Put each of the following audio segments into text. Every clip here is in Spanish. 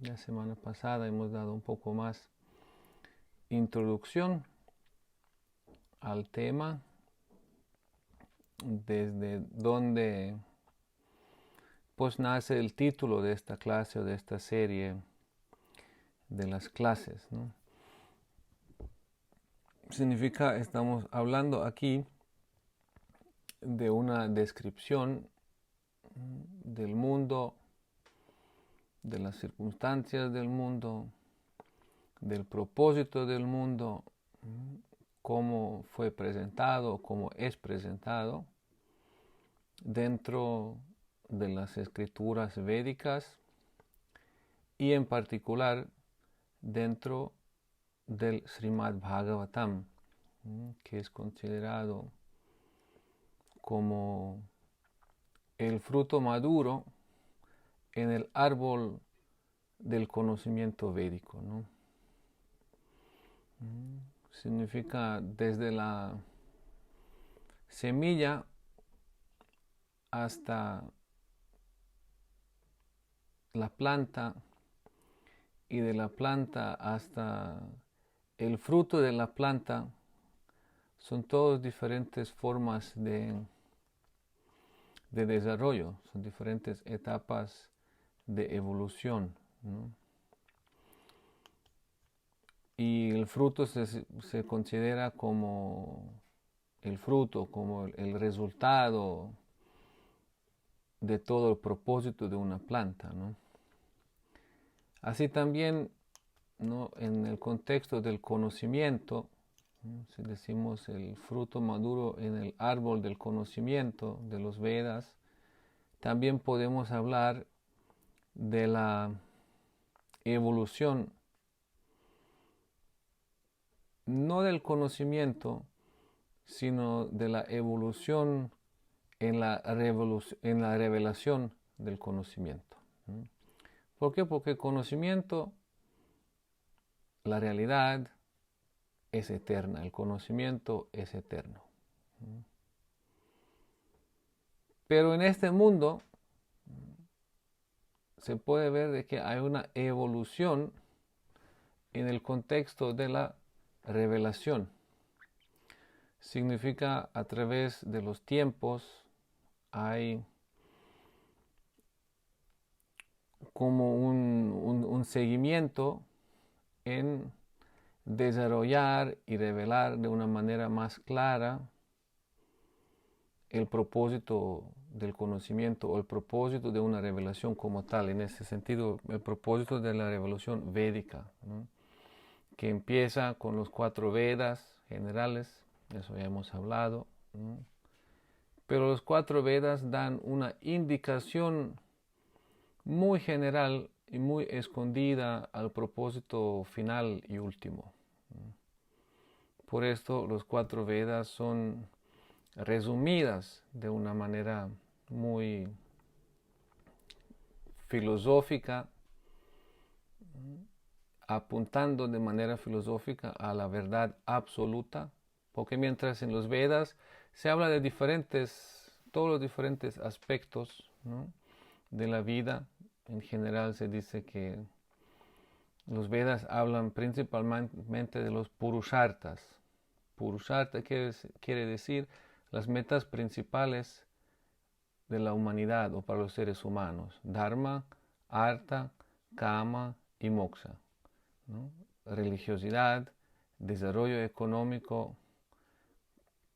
La semana pasada hemos dado un poco más introducción al tema, desde donde pues nace el título de esta clase o de esta serie de las clases, ¿no? Significa, estamos hablando aquí de una descripción del mundo, de las circunstancias del mundo, del propósito del mundo, cómo fue presentado, cómo es presentado dentro de las escrituras védicas y en particular dentro del Srimad Bhagavatam, que es considerado como el fruto maduro en el árbol del conocimiento védico, ¿no? Significa desde la semilla hasta la planta y de la planta hasta el fruto de la planta, son todas diferentes formas de desarrollo, son diferentes etapas de evolución, ¿no? Y el fruto se considera como el fruto, como el resultado de todo el propósito de una planta, ¿no? Así también, ¿no?, en el contexto del conocimiento, ¿no?, si decimos el fruto maduro en el árbol del conocimiento de los Vedas, también podemos hablar de la evolución, no del conocimiento, sino de la evolución en la revelación del conocimiento. ¿Por qué? Porque el conocimiento, la realidad es eterna, el conocimiento es eterno. Pero en este mundo se puede ver de que hay una evolución en el contexto de la revelación. Significa, a través de los tiempos hay como un seguimiento en desarrollar y revelar de una manera más clara el propósito del conocimiento o el propósito de una revelación como tal. En ese sentido, el propósito de la revelación védica, ¿no?, que empieza con los 4 Vedas generales, eso ya hemos hablado, ¿no? Pero los 4 Vedas dan una indicación muy general y muy escondida al propósito final y último. Por esto los 4 Vedas son resumidas de una manera muy filosófica, apuntando de manera filosófica a la verdad absoluta, porque mientras en los Vedas se habla de todos los diferentes aspectos, ¿no?, de la vida, en general se dice que los Vedas hablan principalmente de los Purusharthas. Purushartha quiere decir las metas principales de la humanidad o para los seres humanos: Dharma, Artha, Kama y Moksha, ¿no? Religiosidad, desarrollo económico,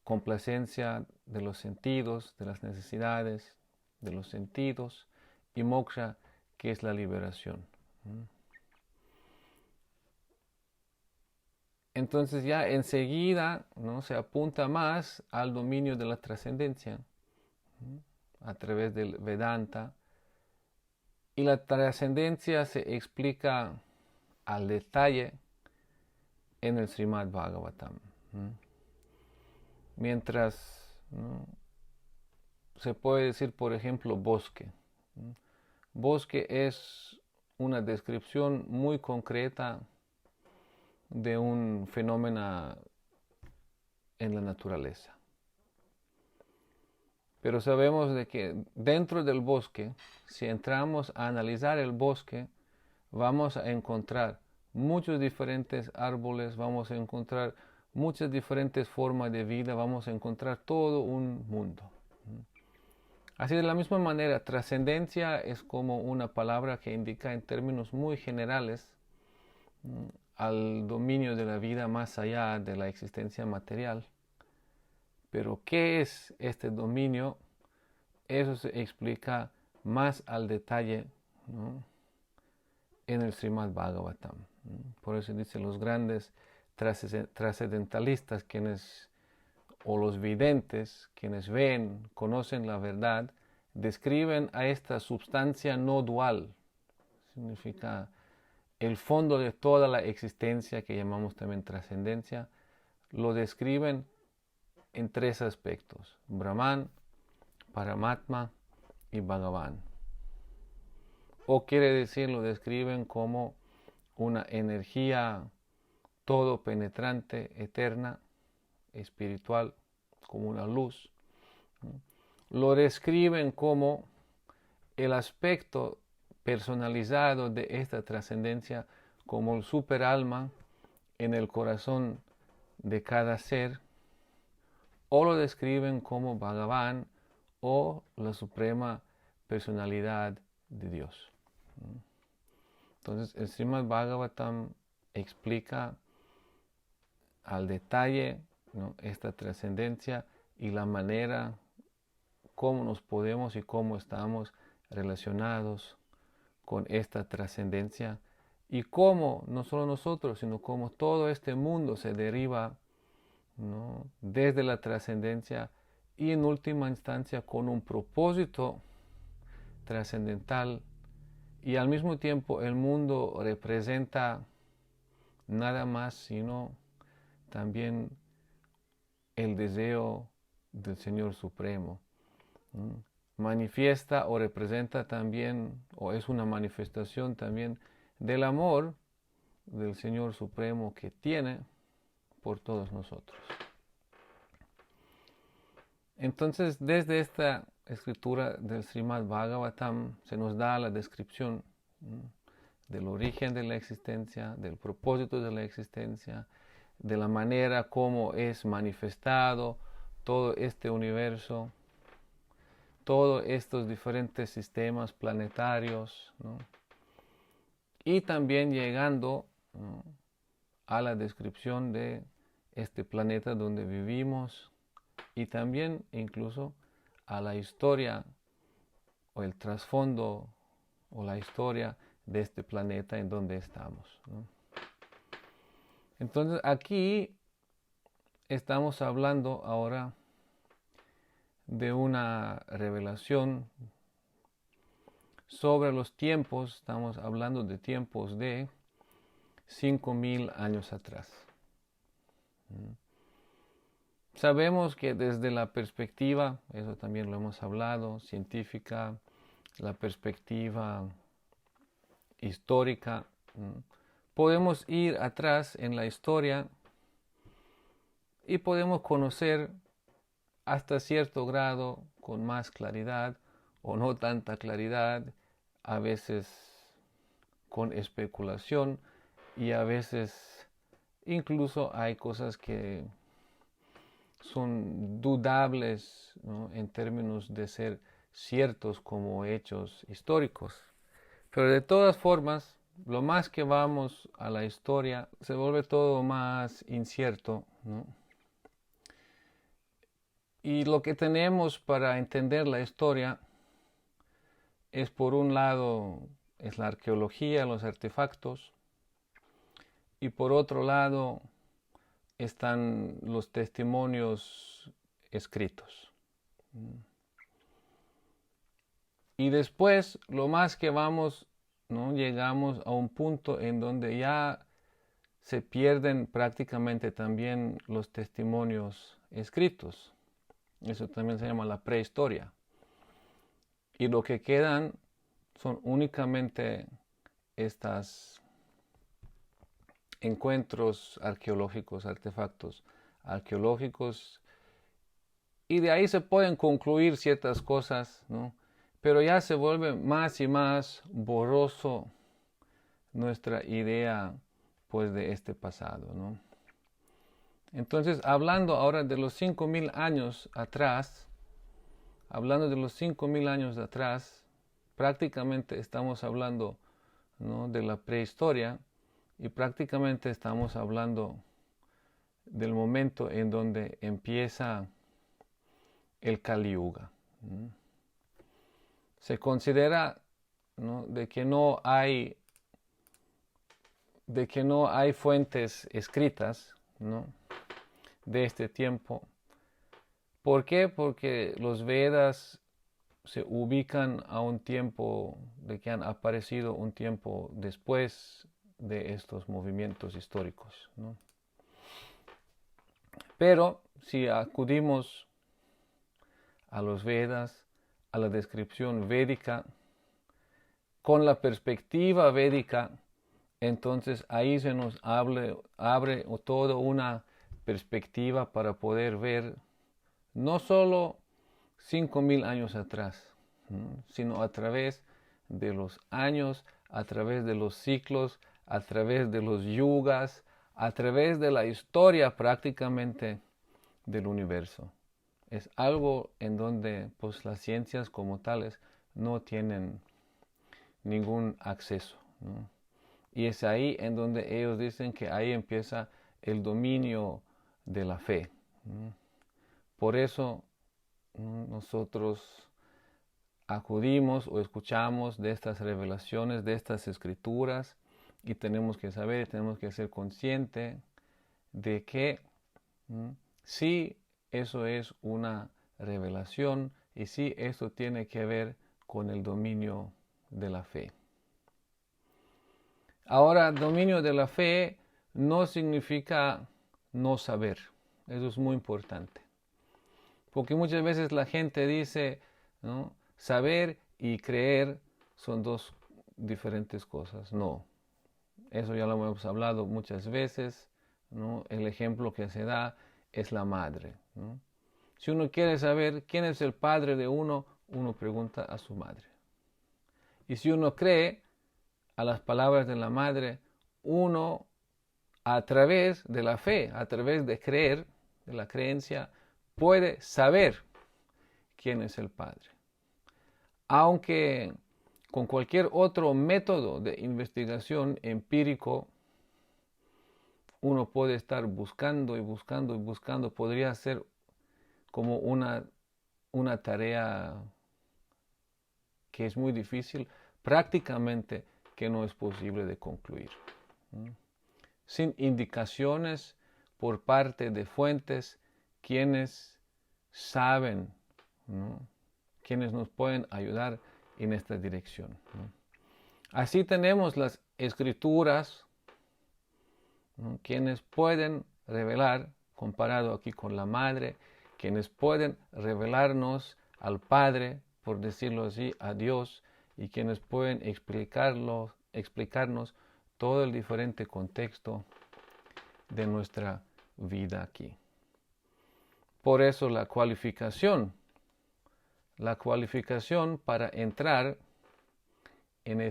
complacencia de los sentidos, de las necesidades de los sentidos, y Moksha, que es la liberación. Entonces ya enseguida, ¿no?, se apunta más al dominio de la trascendencia, ¿no?, a través del Vedanta, y la trascendencia se explica al detalle en el Srimad Bhagavatam. Mientras, ¿no?, se puede decir, por ejemplo, bosque. Bosque es una descripción muy concreta de un fenómeno en la naturaleza. Pero sabemos de que dentro del bosque, si entramos a analizar el bosque, vamos a encontrar muchos diferentes árboles, vamos a encontrar muchas diferentes formas de vida, vamos a encontrar todo un mundo. Así de la misma manera, trascendencia es como una palabra que indica en términos muy generales al dominio de la vida más allá de la existencia material. Pero ¿qué es este dominio? Eso se explica más al detalle, ¿no?, en el Srimad Bhagavatam. Por eso dice, los grandes trascendentalistas, o los videntes, quienes ven, conocen la verdad, describen a esta substancia no dual. Significa el fondo de toda la existencia, que llamamos también trascendencia, lo describen en tres aspectos: Brahman, Paramatma y Bhagavan. O quiere decir, lo describen como una energía todo penetrante, eterna, espiritual, como una luz. Lo describen como el aspecto personalizado de esta trascendencia, como el superalma en el corazón de cada ser, o lo describen como Bhagavan, o la suprema personalidad de Dios. Entonces, el Srimad Bhagavatam explica al detalle, ¿no?, esta trascendencia y la manera cómo nos podemos y cómo estamos relacionados con esta trascendencia, y cómo no solo nosotros, sino cómo todo este mundo se deriva, ¿no?, desde la trascendencia, y en última instancia con un propósito trascendental, y al mismo tiempo el mundo representa nada más sino también el deseo del Señor Supremo. Manifiesta o representa también, o es una manifestación también del amor del Señor Supremo que tiene por todos nosotros. Entonces, desde esta escritura del Srimad Bhagavatam se nos da la descripción del origen de la existencia, del propósito de la existencia, de la manera como es manifestado todo este universo, todos estos diferentes sistemas planetarios, ¿no?, y también llegando, ¿no?, a la descripción de este planeta donde vivimos, y también incluso a la historia o el trasfondo o la historia de este planeta en donde estamos, ¿no? Entonces aquí estamos hablando ahora de una revelación sobre los tiempos. Estamos hablando de tiempos de 5000 años atrás. Sabemos que desde la perspectiva, eso también lo hemos hablado, científica, la perspectiva histórica, podemos ir atrás en la historia y podemos conocer hasta cierto grado con más claridad o no tanta claridad, a veces con especulación, y a veces incluso hay cosas que son dudables, ¿no?, en términos de ser ciertos como hechos históricos. Pero de todas formas, lo más que vamos a la historia, se vuelve todo más incierto, ¿no? Y lo que tenemos para entender la historia es, por un lado, es la arqueología, los artefactos, y por otro lado están los testimonios escritos. Y después, lo más que vamos, ¿no?, llegamos a un punto en donde ya se pierden prácticamente también los testimonios escritos. Eso también se llama la prehistoria. Y lo que quedan son únicamente estos encuentros arqueológicos, artefactos arqueológicos, y de ahí se pueden concluir ciertas cosas, ¿no?, pero ya se vuelve más y más borroso nuestra idea pues de este pasado, ¿no? Entonces, hablando ahora de los 5,000 años atrás, prácticamente estamos hablando, ¿no?, de la prehistoria, y prácticamente estamos hablando del momento en donde empieza el Kali Yuga, ¿no? Se considera, ¿no?, de que no hay fuentes escritas, ¿no?, de este tiempo. ¿Por qué? Porque los Vedas se ubican a un tiempo de que han aparecido un tiempo después de estos movimientos históricos, ¿no? Pero si acudimos a los Vedas, a la descripción védica, con la perspectiva védica, entonces ahí se nos abre toda una perspectiva para poder ver no solo 5,000 años atrás, ¿no?, sino a través de los años, a través de los ciclos, a través de los yugas, a través de la historia prácticamente del universo. Es algo en donde pues las ciencias como tales no tienen ningún acceso, ¿no? Y es ahí en donde ellos dicen que ahí empieza el dominio de la fe, ¿no? Por eso nosotros acudimos o escuchamos de estas revelaciones, de estas escrituras, y tenemos que saber, tenemos que ser conscientes de que sí, eso es una revelación, y sí, esto tiene que ver con el dominio de la fe. Ahora, dominio de la fe no significa no saber. Eso es muy importante. Porque muchas veces la gente dice, ¿no?, saber y creer son dos diferentes cosas. No, eso ya lo hemos hablado muchas veces, ¿no? El ejemplo que se da es la madre, ¿no? Si uno quiere saber quién es el padre de uno, uno pregunta a su madre. Y si uno cree a las palabras de la madre, uno a través de la fe, a través de creer, de la creencia, puede saber quién es el Padre. Aunque con cualquier otro método de investigación empírico, uno puede estar buscando y buscando y buscando, podría ser como una tarea que es muy difícil, prácticamente que no es posible de concluir, sin indicaciones por parte de fuentes quienes saben, ¿no?, quienes nos pueden ayudar en esta dirección, ¿no? Así tenemos las escrituras, ¿no?, quienes pueden revelar, comparado aquí con la madre, quienes pueden revelarnos al Padre, por decirlo así, a Dios, y quienes pueden explicarnos todo el diferente contexto de nuestra vida aquí. Por eso la cualificación para entrar en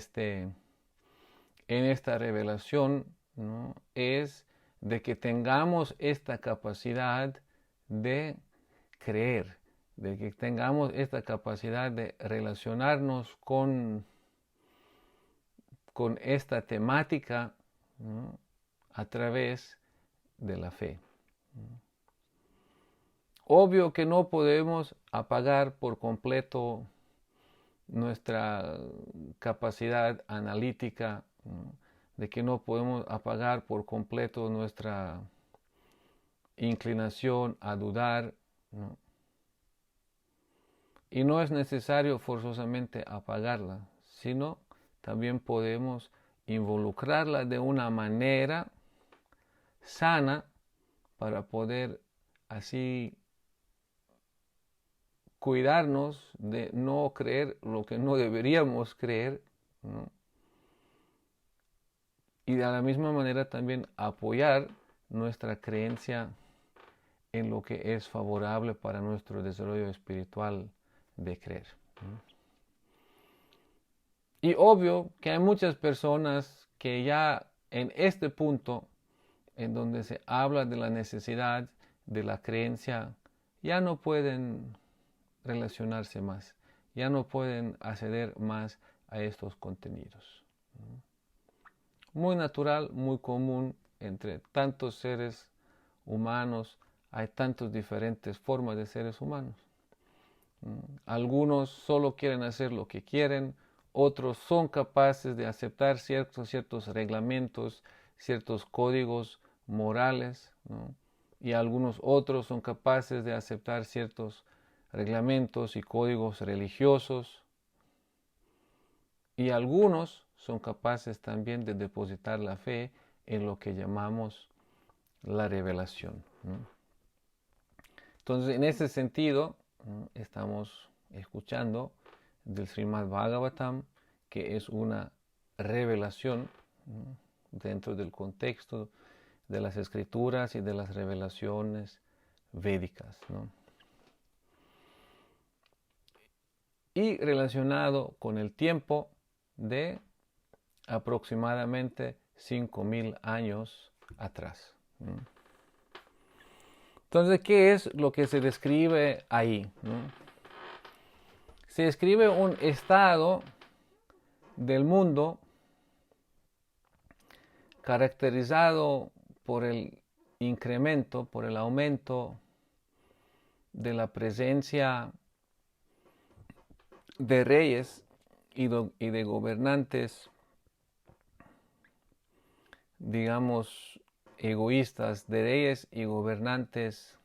esta revelación, ¿no?, es de que tengamos esta capacidad de creer, de que tengamos esta capacidad de relacionarnos con esta temática, ¿no?, a través de la fe. Obvio que no podemos apagar por completo nuestra capacidad analítica, ¿no?, de que no podemos apagar por completo nuestra inclinación a dudar, ¿no? Y no es necesario forzosamente apagarla, sino también podemos involucrarla de una manera sana para poder así cuidarnos de no creer lo que no deberíamos creer, ¿no? Y de la misma manera también apoyar nuestra creencia en lo que es favorable para nuestro desarrollo espiritual de creer, ¿no? Y obvio que hay muchas personas que ya en este punto, en donde se habla de la necesidad de la creencia, ya no pueden relacionarse más, ya no pueden acceder más a estos contenidos. Muy natural, muy común entre tantos seres humanos, hay tantas diferentes formas de seres humanos. Algunos solo quieren hacer lo que quieren, otros son capaces de aceptar ciertos reglamentos, ciertos códigos morales, ¿no? Y algunos otros son capaces de aceptar ciertos reglamentos y códigos religiosos, y algunos son capaces también de depositar la fe en lo que llamamos la revelación, ¿no? Entonces, en ese sentido, estamos escuchando del Srimad Bhagavatam, que es una revelación, ¿no?, dentro del contexto de las escrituras y de las revelaciones védicas, ¿no? Y relacionado con el tiempo de aproximadamente 5,000 años atrás, ¿no? Entonces, ¿qué es lo que se describe ahí, ¿no? Se describe un estado del mundo caracterizado por el incremento, por el aumento de la presencia de reyes y de gobernantes, digamos, egoístas, de reyes y gobernantes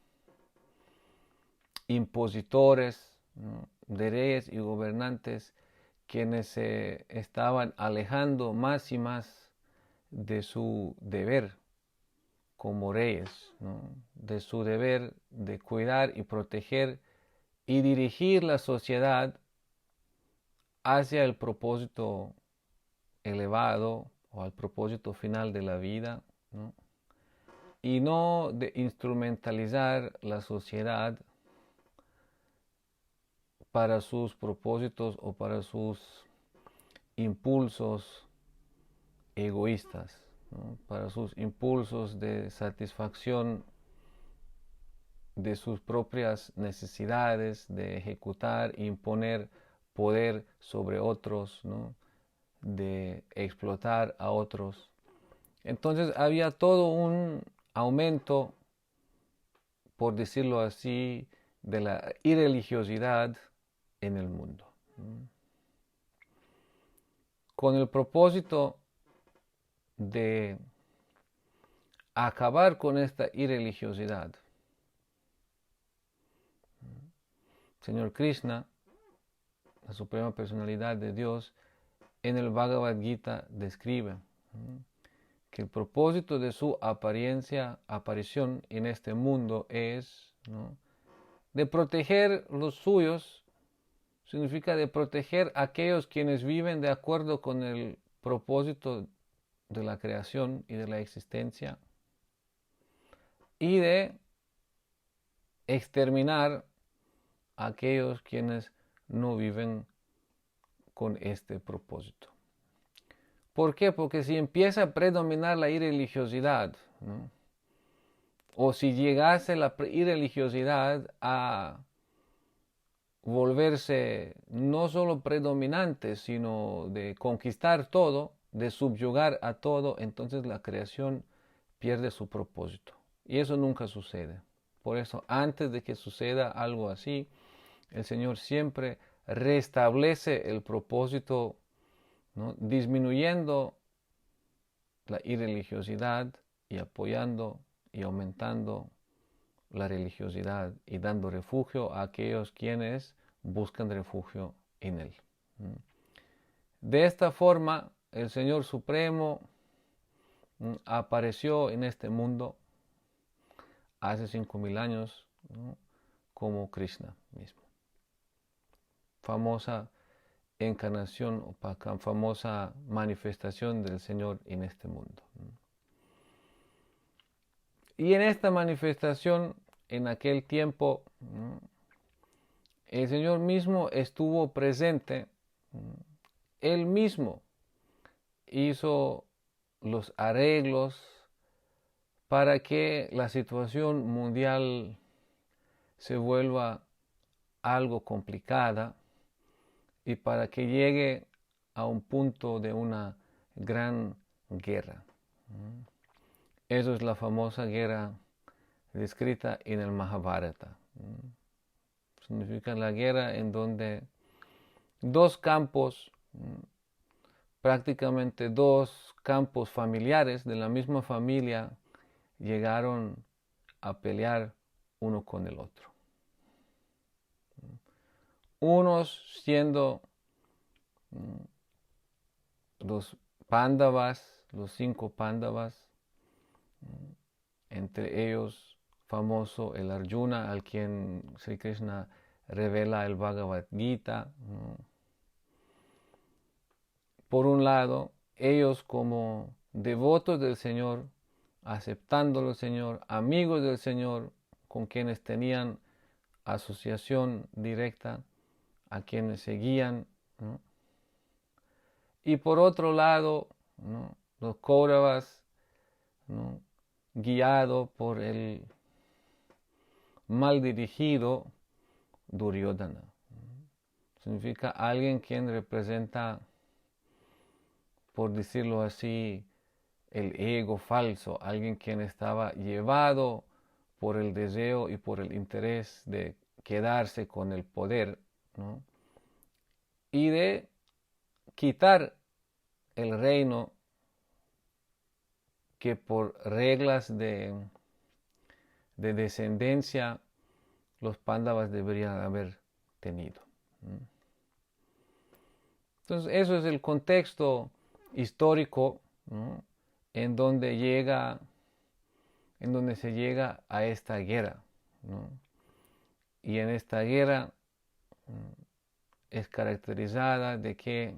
impositores, ¿no?, de reyes y gobernantes quienes se estaban alejando más y más de su deber como reyes, ¿no?, de su deber de cuidar y proteger y dirigir la sociedad hacia el propósito elevado o al propósito final de la vida, ¿no?, y no de instrumentalizar la sociedad para sus propósitos o para sus impulsos egoístas, ¿no?, para sus impulsos de satisfacción de sus propias necesidades, de ejecutar e imponer poder sobre otros, ¿no?, de explotar a otros. Entonces había todo un aumento, por decirlo así, de la irreligiosidad en el mundo, ¿no?, con el propósito de acabar con esta irreligiosidad. Señor Krishna, la Suprema Personalidad de Dios, en el Bhagavad Gita describe que el propósito de su aparición en este mundo es, ¿no?, de proteger los suyos, significa de proteger a aquellos quienes viven de acuerdo con el propósito de la creación y de la existencia, y de exterminar a aquellos quienes no viven con este propósito. ¿Por qué? Porque si empieza a predominar la irreligiosidad, ¿no?, o si llegase la irreligiosidad a volverse no solo predominante, sino de conquistar todo, de subyugar a todo, entonces la creación pierde su propósito. Y eso nunca sucede. Por eso, antes de que suceda algo así, el Señor siempre restablece el propósito, ¿no?, disminuyendo la irreligiosidad y apoyando y aumentando la religiosidad y dando refugio a aquellos quienes buscan refugio en Él. De esta forma, el Señor Supremo apareció en este mundo hace 5,000 años, ¿no?, como Krishna mismo. Famosa encarnación o famosa manifestación del Señor en este mundo. Y en esta manifestación, en aquel tiempo, el Señor mismo estuvo presente. Él mismo hizo los arreglos para que la situación mundial se vuelva algo complicada y para que llegue a un punto de una gran guerra. Eso es la famosa guerra descrita en el Mahabharata. Significa la guerra en donde dos campos, prácticamente dos campos familiares de la misma familia, llegaron a pelear uno con el otro. Unos siendo los Pándavas, los 5 Pándavas, entre ellos famoso el Arjuna, al quien Sri Krishna revela el Bhagavad Gita. Por un lado, ellos como devotos del Señor, aceptándolo al Señor, amigos del Señor, con quienes tenían asociación directa, a quienes seguían, ¿no? Y por otro lado, ¿no?, los Kauravas, ¿no?, guiado por el mal dirigido Duryodhana. Significa alguien quien representa, por decirlo así, el ego falso, alguien quien estaba llevado por el deseo y por el interés de quedarse con el poder, ¿no?, y de quitar el reino que por reglas de descendencia los Pándavas deberían haber tenido. Entonces, eso es el contexto histórico, ¿no?, en donde se llega a esta guerra, ¿no? Y en esta guerra es caracterizada de que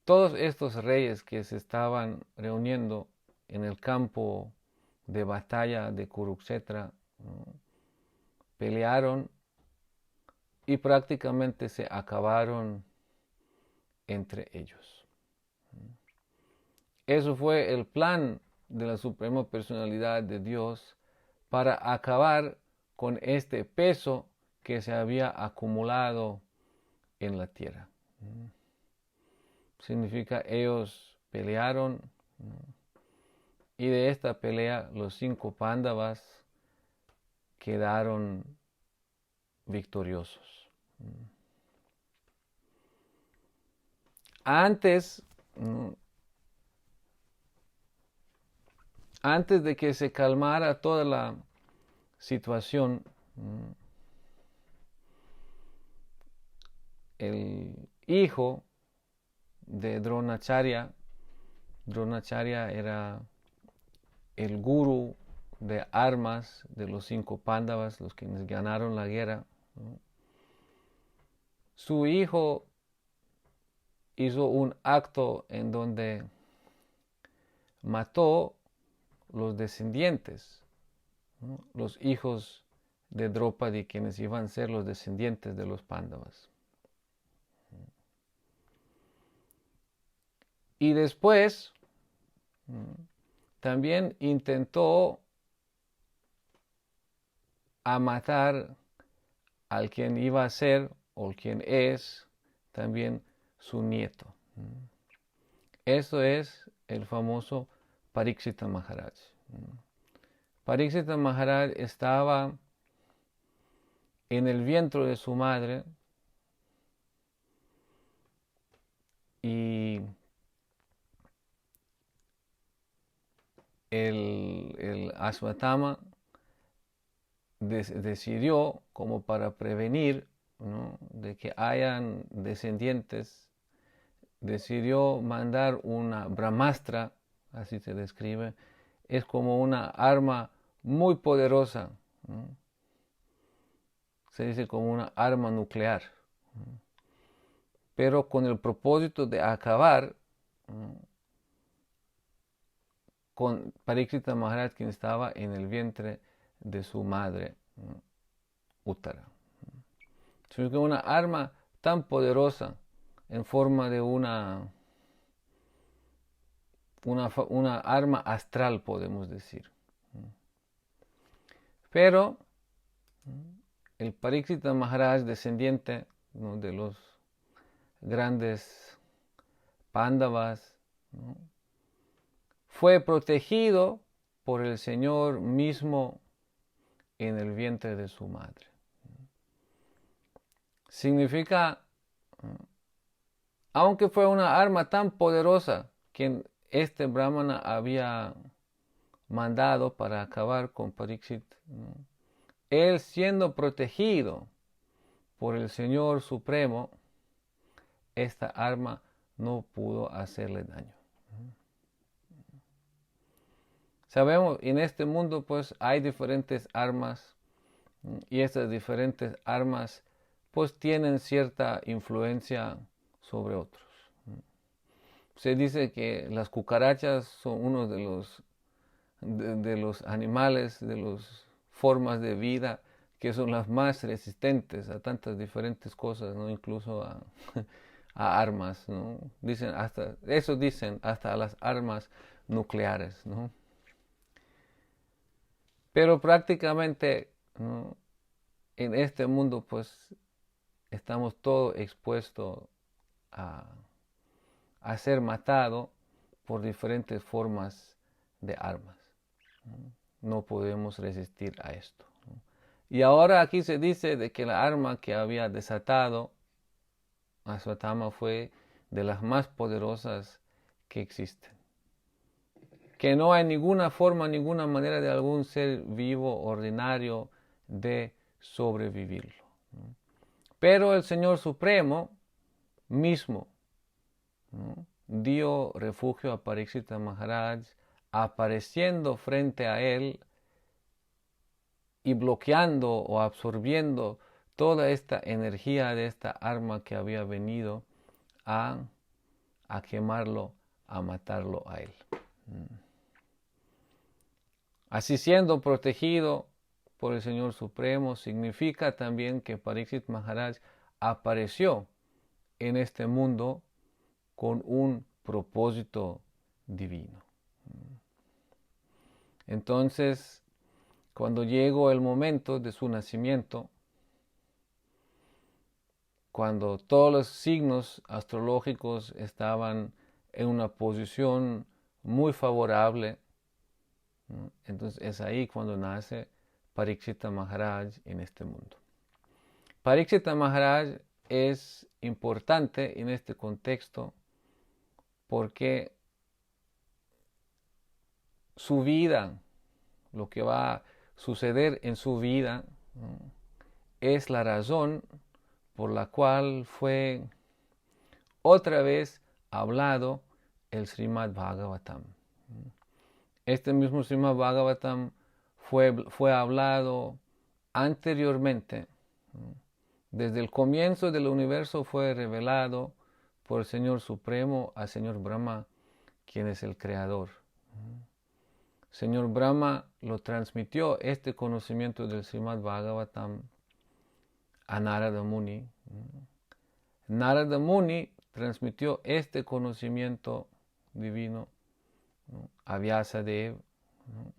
todos estos reyes que se estaban reuniendo en el campo de batalla de Kurukshetra, ¿no?, pelearon y prácticamente se acabaron entre ellos. Eso fue el plan de la Suprema Personalidad de Dios para acabar con este peso que se había acumulado en la tierra. Significa ellos pelearon, y de esta pelea los 5 Pándavas quedaron victoriosos. Antes de que se calmara toda la situación, el hijo de Dronacharya era el gurú de armas de los 5 Pándavas, los quienes ganaron la guerra, ¿no? Su hijo hizo un acto en donde mató los descendientes, ¿no?, los hijos de Draupadi, quienes iban a ser los descendientes de los Pándavas. Y después también intentó a matar al quien iba a ser o quien es también su nieto. Eso es el famoso Parikshita Maharaj. Parikshita Maharaj estaba en el vientre de su madre y el Ashwatthama decidió, como para prevenir, ¿no?, de que hayan descendientes, decidió mandar una brahmastra, así se describe, es como una arma muy poderosa, ¿no?, se dice como una arma nuclear, ¿no?, pero con el propósito de acabar, ¿no?, con Parikshita Maharaj, quien estaba en el vientre de su madre, ¿no?, Uttara. Es una arma tan poderosa en forma de una una arma astral, podemos decir. Pero el Parikshita Maharaj, descendiente, ¿no?, de los grandes Pándavas, ¿no?, fue protegido por el Señor mismo en el vientre de su madre. Significa, aunque fue una arma tan poderosa que este brahmana había mandado para acabar con Parikshit, ¿no?, él siendo protegido por el Señor Supremo, esta arma no pudo hacerle daño. Sabemos, en este mundo pues hay diferentes armas, y estas diferentes armas pues tienen cierta influencia sobre otros. Se dice que las cucarachas son uno de los animales, de las formas de vida que son las más resistentes a tantas diferentes cosas, ¿no?, incluso a armas, ¿no? Dicen hasta a las armas nucleares, ¿no? Pero prácticamente, ¿no?, en este mundo pues estamos todos expuestos a ser matados por diferentes formas de armas. No podemos resistir a esto. Y ahora aquí se dice de que la arma que había desatado Ashwatthama fue de las más poderosas que existen. Que no hay ninguna forma, ninguna manera de algún ser vivo ordinario de sobrevivirlo. Pero el Señor Supremo mismo, ¿no?, dio refugio a Parikshita Maharaj, apareciendo frente a él y bloqueando o absorbiendo toda esta energía de esta arma que había venido a quemarlo, a matarlo a él. Así, siendo protegido por el Señor Supremo, significa también que Parikshit Maharaj apareció en este mundo con un propósito divino. Entonces, cuando llegó el momento de su nacimiento, cuando todos los signos astrológicos estaban en una posición muy favorable, ¿no?, entonces es ahí cuando nace Parikshita Maharaj en este mundo. Parikshita Maharaj es importante en este contexto porque su vida, lo que va a suceder en su vida, ¿no?, es la razón por la cual fue otra vez hablado el Srimad Bhagavatam. Este mismo Srimad Bhagavatam fue hablado anteriormente, ¿no?, desde el comienzo del universo fue revelado por el Señor Supremo al Señor Brahma, quien es el Creador. Señor Brahma lo transmitió este conocimiento del Srimad Bhagavatam a Narada Muni. Narada Muni transmitió este conocimiento divino, ¿no?, a Vyasadeva, ¿no?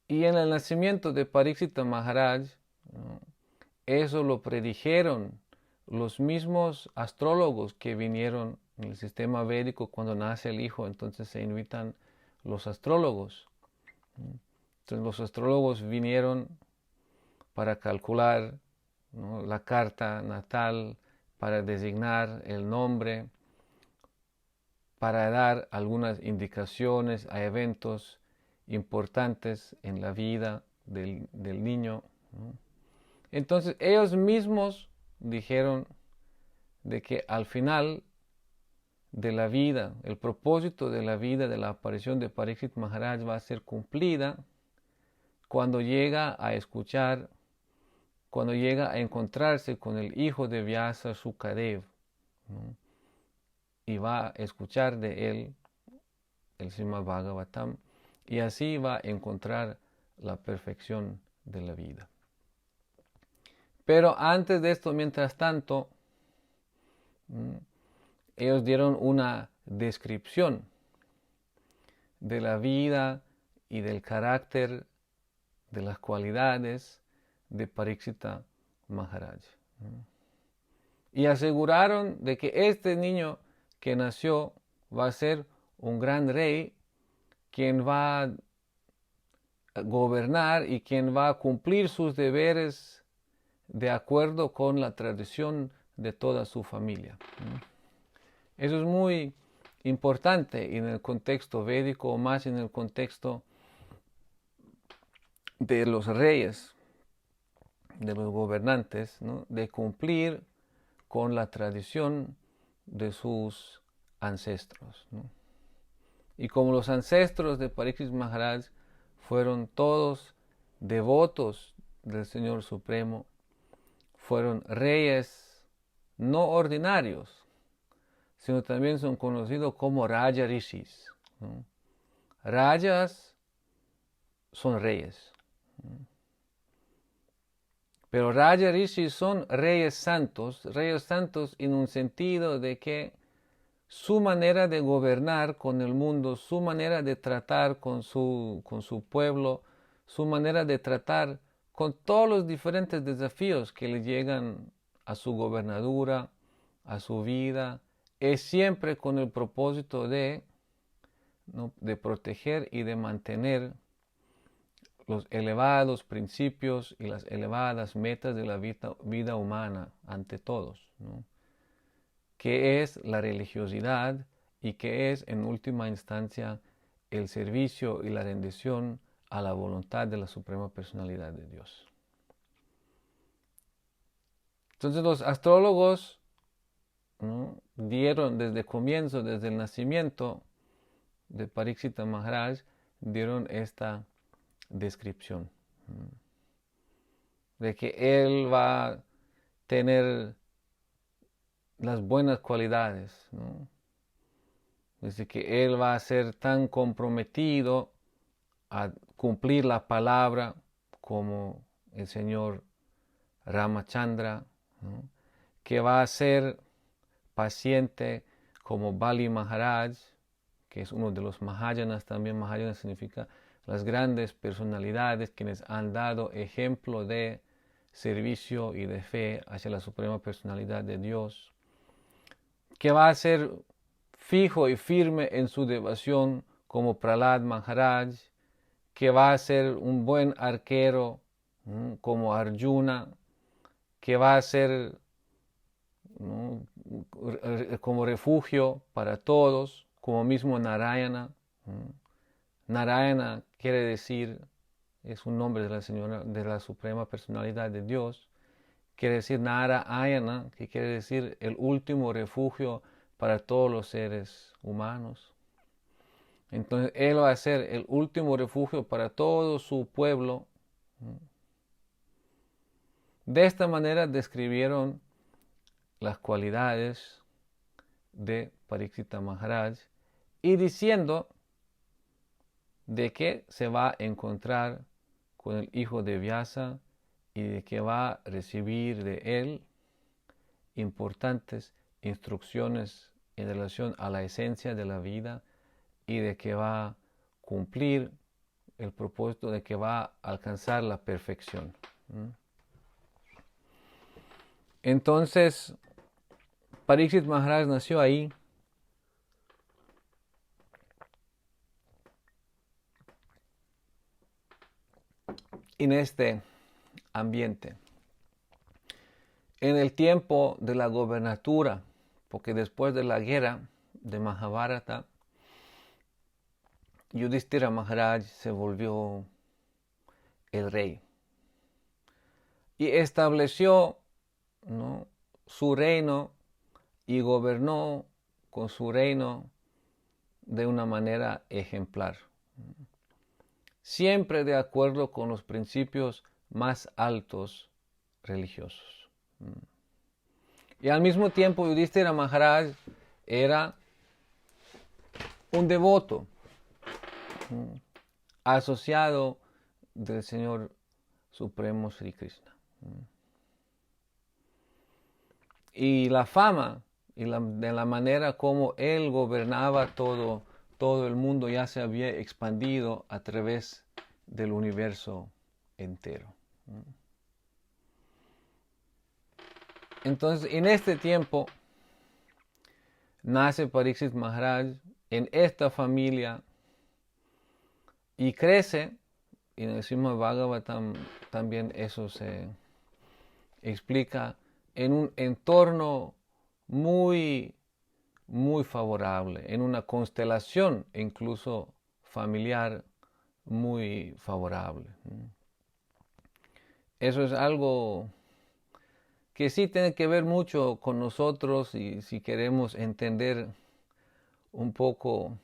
Y en el nacimiento de Parikshita Maharaj, ¿no?, eso lo predijeron los mismos astrólogos que vinieron en el sistema védico cuando nace el hijo. Entonces se invitan los astrólogos. Entonces los astrólogos vinieron para calcular, ¿no?, la carta natal, para designar el nombre, para dar algunas indicaciones a eventos importantes en la vida del niño, ¿no? Entonces ellos mismos dijeron de que al final de la vida, el propósito de la vida de la aparición de Parikshit Maharaj va a ser cumplida cuando llega a escuchar, cuando llega a encontrarse con el hijo de Vyasa, Shukadev, ¿no?, y va a escuchar de él el Srimad Bhagavatam, y así va a encontrar la perfección de la vida. Pero antes de esto, mientras tanto, ellos dieron una descripción de la vida y del carácter, de las cualidades de Parikshita Maharaj. Y aseguraron de que este niño que nació va a ser un gran rey, quien va a gobernar y quien va a cumplir sus deberes de acuerdo con la tradición de toda su familia. Eso es muy importante en el contexto védico, o más en el contexto de los reyes, de los gobernantes, ¿no? De cumplir con la tradición de sus ancestros, ¿no? Y como los ancestros de Parikshit Maharaj fueron todos devotos del Señor Supremo, fueron reyes no ordinarios, sino también son conocidos como Raja Rishis, ¿no? Rajas son reyes, ¿no? Pero Raja Rishis son reyes santos en un sentido de que su manera de gobernar con el mundo, su manera de tratar con su pueblo, su manera de tratar con todos los diferentes desafíos que le llegan a su gobernadura, a su vida, es siempre con el propósito de, ¿no?, de proteger y de mantener los elevados principios y las elevadas metas de la vida humana ante todos, ¿no? Que es la religiosidad y que es en última instancia el servicio y la rendición a la voluntad de la Suprema Personalidad de Dios. Entonces los astrólogos, ¿no?, dieron desde el comienzo, desde el nacimiento de Parikshita Maharaj, dieron esta descripción de que él va a tener las buenas cualidades, ¿no? Desde que él va a ser tan comprometido a cumplir la palabra como el señor Ramachandra, ¿no?, que va a ser paciente como Bali Maharaj, que es uno de los Mahayanas. También Mahayana significa las grandes personalidades quienes han dado ejemplo de servicio y de fe hacia la Suprema Personalidad de Dios, que va a ser fijo y firme en su devoción como Prahlad Maharaj, que va a ser un buen arquero como Arjuna, que va a ser, ¿no?, como refugio para todos, como mismo Narayana. Narayana quiere decir, es un nombre de la Señora, de la Suprema Personalidad de Dios, quiere decir Narayana, que quiere decir el último refugio para todos los seres humanos. Entonces él va a ser el último refugio para todo su pueblo. De esta manera describieron las cualidades de Parikshita Maharaj y diciendo de que se va a encontrar con el hijo de Vyasa y de que va a recibir de él importantes instrucciones en relación a la esencia de la vida y de que va a cumplir el propósito de que va a alcanzar la perfección. Entonces, Parikshit Maharaj nació ahí. En este ambiente. En el tiempo de la gobernatura, porque después de la guerra de Mahabharata, Yudhishthira Maharaj se volvió el rey y estableció, ¿no?, su reino y gobernó con su reino de una manera ejemplar, siempre de acuerdo con los principios más altos religiosos. Y al mismo tiempo Yudhishthira Maharaj era un devoto asociado del Señor Supremo Sri Krishna. Y la fama y de la manera como él gobernaba todo el mundo ya se había expandido a través del universo entero. Entonces, en este tiempo, nace Pariksit Maharaj en esta familia y crece, y en el Srimad Bhagavatam también eso se explica, en un entorno muy, muy favorable, en una constelación incluso familiar muy favorable. Eso es algo que sí tiene que ver mucho con nosotros y si queremos entender un poco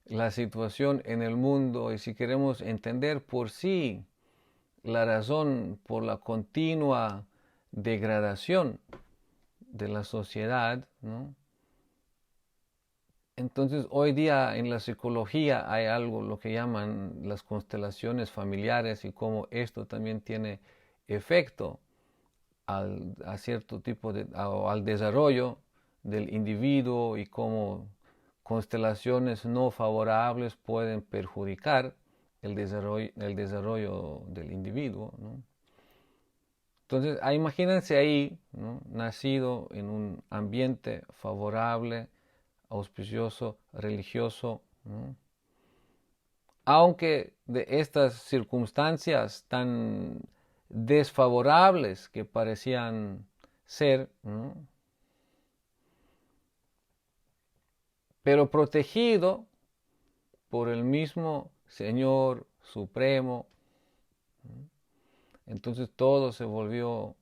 la situación en el mundo y si queremos entender por sí la razón por la continua degradación de la sociedad, ¿no? Entonces hoy día en la psicología hay algo lo que llaman las constelaciones familiares y cómo esto también tiene efecto a cierto tipo al desarrollo del individuo y cómo constelaciones no favorables pueden perjudicar el desarrollo del individuo, ¿no? Entonces, imagínense ahí, ¿no? Nacido en un ambiente favorable, auspicioso, religioso, ¿no? Aunque de estas circunstancias tan desfavorables que parecían ser, ¿no? Pero protegido por el mismo Señor Supremo, ¿no? Entonces todo se volvió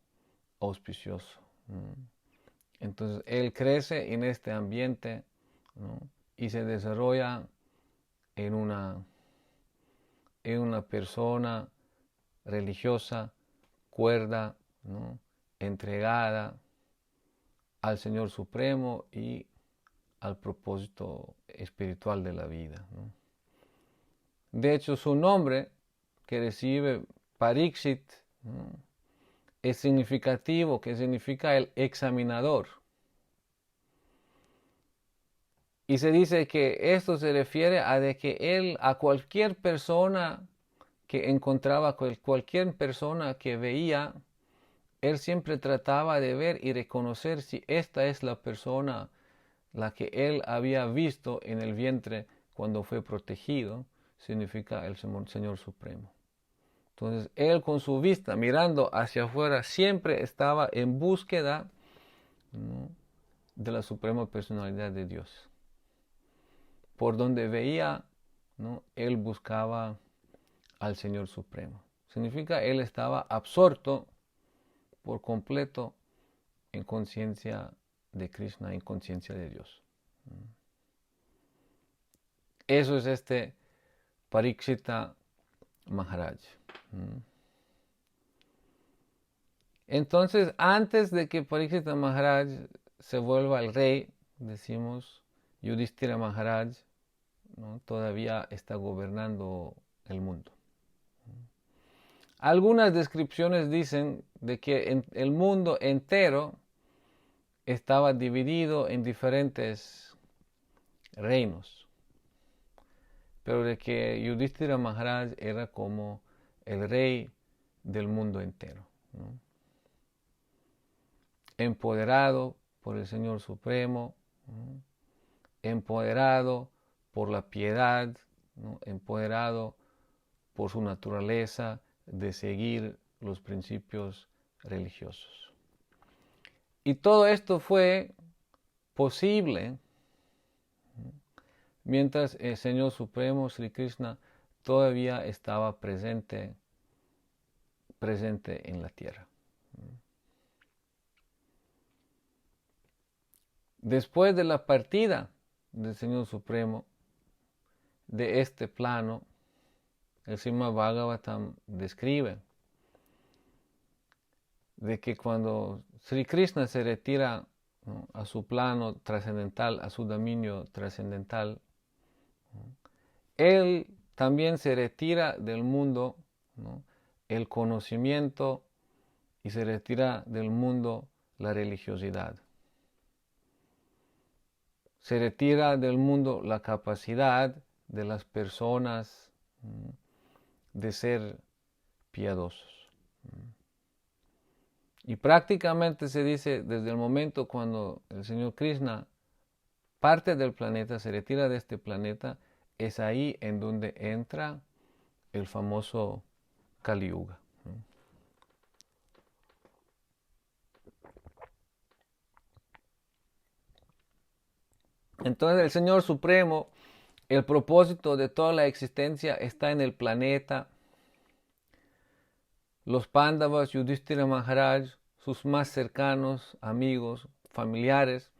auspicioso, ¿no? Entonces él crece en este ambiente, ¿no? Y se desarrolla en una persona religiosa, cuerda, ¿no? Entregada al Señor Supremo y al propósito espiritual de la vida, ¿no? De hecho, su nombre que recibe Pariksit, ¿no? Es significativo, que significa el examinador. Y se dice que esto se refiere a de que él a cualquier persona que encontraba, cualquier persona que veía, él siempre trataba de ver y reconocer si esta es la persona la que él había visto en el vientre cuando fue protegido, significa el Señor Supremo. Entonces él con su vista mirando hacia afuera siempre estaba en búsqueda, ¿no? de la Suprema Personalidad de Dios. Por donde veía, ¿no? Él buscaba al Señor Supremo. Significa él estaba absorto por completo en conciencia de Krishna, en conciencia de Dios. Eso es este Parikshita Maharaj. Entonces, antes de que Parikshita Maharaj se vuelva el rey, decimos, Yudhishthira Maharaj, ¿no? Todavía está gobernando el mundo. Algunas descripciones dicen de que el mundo entero estaba dividido en diferentes reinos, pero de que Yudhishthira Maharaj era como el rey del mundo entero, ¿no? Empoderado por el Señor Supremo, ¿no? Empoderado por la piedad, ¿no? Empoderado por su naturaleza de seguir los principios religiosos. Y todo esto fue posible, ¿no? Mientras el Señor Supremo, Sri Krishna, todavía estaba presente en la tierra. Después de la partida del Señor Supremo de este plano, el Srimad Bhagavatam describe de que cuando Sri Krishna se retira, ¿no? a su plano trascendental, a su dominio trascendental, ¿no? Él también se retira del mundo, ¿no? El conocimiento y se retira del mundo la religiosidad. se retira del mundo la capacidad de las personas de ser piadosos. Y prácticamente se dice desde el momento cuando el Señor Krishna parte del planeta, se retira de este planeta, es ahí en donde entra el famoso Kali Yuga. Entonces el Señor Supremo, el propósito de toda la existencia está en el planeta. Los Pándavas, Yudhishthira Maharaj, sus más cercanos, amigos, familiares,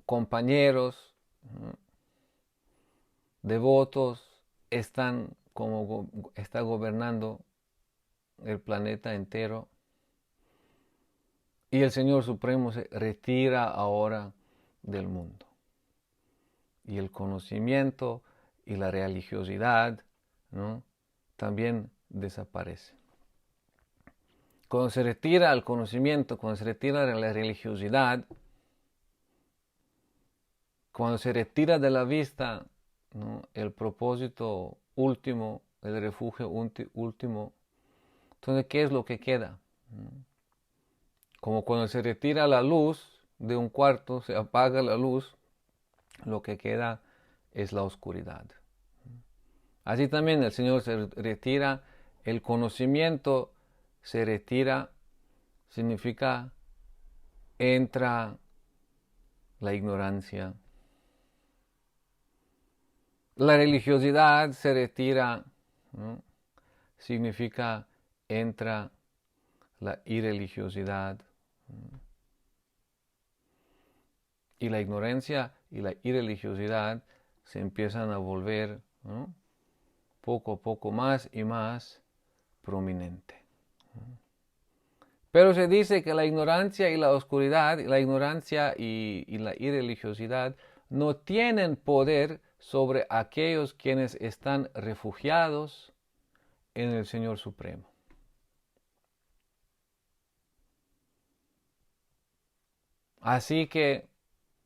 compañeros, devotos, está gobernando el planeta entero. Y el Señor Supremo se retira ahora del mundo. Y el conocimiento y la religiosidad, ¿no?, también desaparece. Cuando se retira el conocimiento, cuando se retira la religiosidad, cuando se retira de la vista, ¿no?, el propósito último, el refugio último, entonces, ¿qué es lo que queda? Como cuando se retira la luz de un cuarto, se apaga la luz, lo que queda es la oscuridad. Así también el Señor se retira, el conocimiento se retira, significa entra la ignorancia. La religiosidad se retira, ¿no?, significa entra la irreligiosidad. Y la ignorancia y la irreligiosidad se empiezan a volver, ¿no?, poco a poco más y más prominente. Pero se dice que la ignorancia y la oscuridad, la ignorancia y la irreligiosidad no tienen poder sobre aquellos quienes están refugiados en el Señor Supremo. Así que,